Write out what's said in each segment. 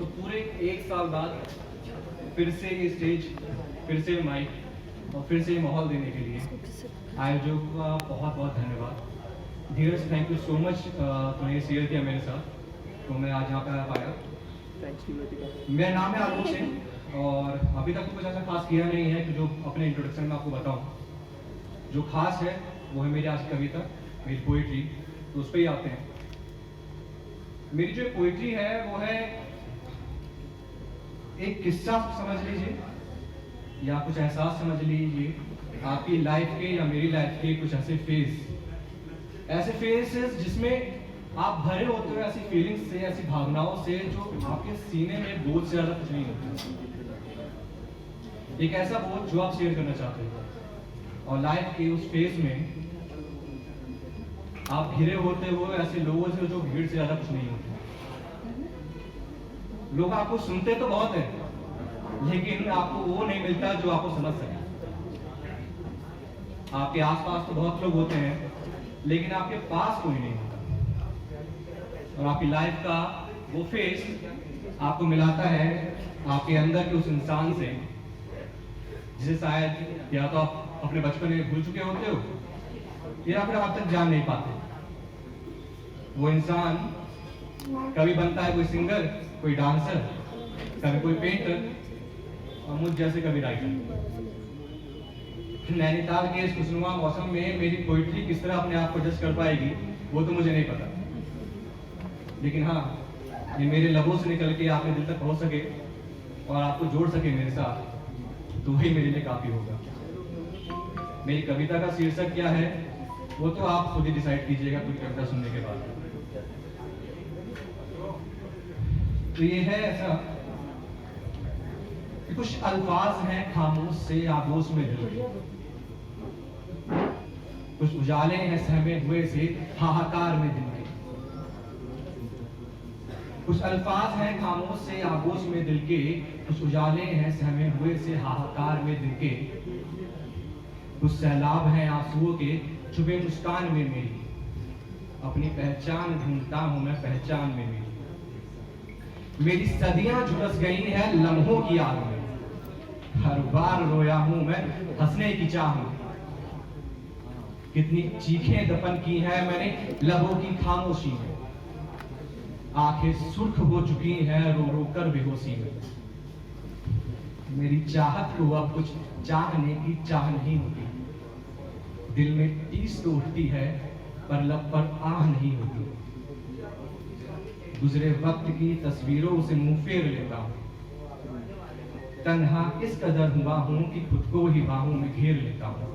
तो पूरे 1 साल बाद फिर से ये स्टेज, फिर से माइक और फिर से ये माहौल देने के लिए आयोजकों का बहुत बहुत धन्यवाद। धीरज, थैंक यू सो मच, तुमने शेयर किया मेरे साथ तो मैं आज यहाँ पर आ पाया। मेरा नाम है आलोक सिंह और अभी तक तो कुछ ऐसा खास किया नहीं है कि जो अपने इंट्रोडक्शन में आपको बताऊँ। जो खास है वो है मेरी आज कविता, मेरी पोइट्री, तो उस पर ही आते हैं। मेरी जो पोइट्री है वो है एक किस्सा समझ लीजिए या कुछ एहसास समझ लीजिए आपकी लाइफ के या मेरी लाइफ के कुछ ऐसे फेजेस जिसमें आप भरे होते हो ऐसी फीलिंग्स से, ऐसी भावनाओं से जो आपके सीने में बोझ से ज्यादा कुछ नहीं होता। एक ऐसा बोझ जो आप शेयर करना चाहते हो और लाइफ के उस फेज में आप घिरे होते हो ऐसे लोगों से जो भीड़ से ज्यादा कुछ नहीं होते। लोग आपको सुनते तो बहुत है लेकिन आपको वो नहीं मिलता जो आपको समझ सके। आपके आसपास तो बहुत लोग होते हैं लेकिन आपके पास कोई नहीं होता। और आपकी लाइफ का वो फेस आपको मिलाता है आपके अंदर के उस इंसान से जिसे शायद या तो आप अपने बचपन में भूल चुके होते हो या फिर आप तक जान नहीं पाते। वो इंसान कभी बनता है कोई सिंगर, कोई डांसर, कभी कोई पेंटर और मुझ जैसे कभी राइटर। नैनीताल के इस खुशनुमा मौसम में मेरी पोइट्री किस तरह अपने आप को जज कर पाएगी वो तो मुझे नहीं पता, लेकिन हाँ, ये मेरे लबों से निकल के आपके दिल तक पहुंच सके और आपको जोड़ सके मेरे साथ तो वही मेरे लिए काफी होगा। मेरी कविता का शीर्षक क्या है वो तो आप खुद ही डिसाइड कीजिएगा पूरी कविता सुनने के बाद। तो ये है ऐसा कि कुछ अल्फाज हैं खामोश से आगोश में दिल के, कुछ उजाले हैं सहमे हुए से हाहाकार में दिल के। कुछ अल्फाज हैं खामोश से आगोश में दिल के, कुछ उजाले हैं सहमे हुए से हाहाकार में दिल के। कुछ सैलाब हैं आंसुओं के छुपे मुस्कान में मेरी, अपनी पहचान ढूंढता हूं मैं पहचान में मेरी। मेरी सदियां झुलस गई हैं लम्हों की आग में, हर बार रोया हूं मैं हंसने की चाह में। कितनी चीखें दफन की हैं मैंने लबों की खामोशी में, आंखें सुर्ख हो चुकी हैं रो रो कर बेहोशी में। मेरी चाहत को अब कुछ चाहने की चाह नहीं होती, दिल में टीस तो उठती है पर लब पर आह नहीं होती। गुजरे वक्त की तस्वीरों से मुंह फेर लेता हूं, तन्हा इस कदर हुआ हूं कि खुद को ही बाहों में घेर लेता हूं।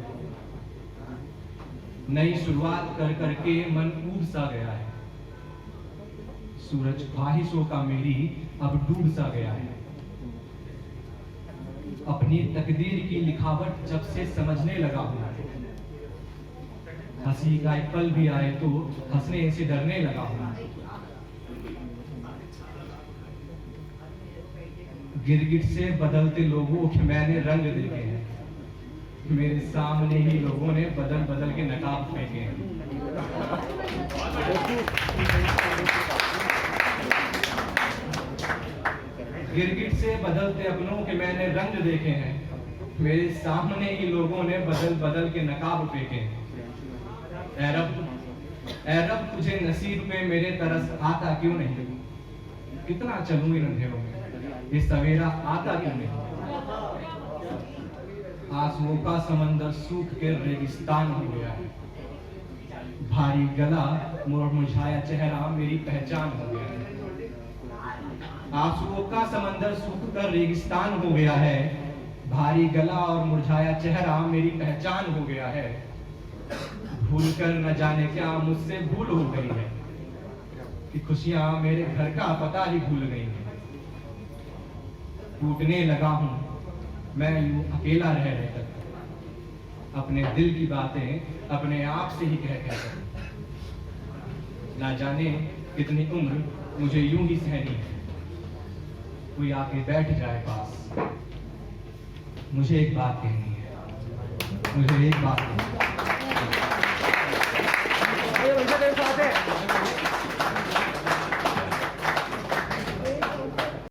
नई शुरुआत कर करके मन ऊब सा गया है, सूरज ख्वाहिशों का मेरी अब डूब सा गया है। अपनी तकदीर की लिखावट जब से समझने लगा हूं, हंसी का एक पल भी आए तो हंसने से डरने लगा हूं। गिरगिट से बदलते लोगों के मैंने रंग देखे हैं, मेरे सामने ही लोगों ने बदल बदल के नकाब फेंके हैं। गिरगिट से बदलते अपनों के मैंने रंग देखे हैं, मेरे सामने ही लोगों ने बदल बदल के नकाब फेंके हैं। ऐ रब तुझे नसीब में मेरे तरस आता क्यों नहीं, कितना चलूं इन अंधेरों में ये सवेरा आता क्यों नहीं। आंसुओं का समंदर सूख के रेगिस्तान हो गया है, भारी गला मुरझाया चेहरा मेरी पहचान हो गया है। आंसुओं का समंदर सूख कर रेगिस्तान हो गया है, भारी गला और मुरझाया चेहरा मेरी पहचान हो गया है। भूल कर न जाने क्या मुझसे भूल हो गई है कि खुशियां मेरे घर का पता ही भूल गई है। टूटने लगा हूं मैं यूं अकेला रह रहकर, अपने दिल की बातें अपने आप से ही कह कर। ना जाने कितनी उम्र मुझे यूं ही सहनी है, कोई आके बैठ जाए पास, मुझे एक बात कहनी है, मुझे एक बात कहनी है।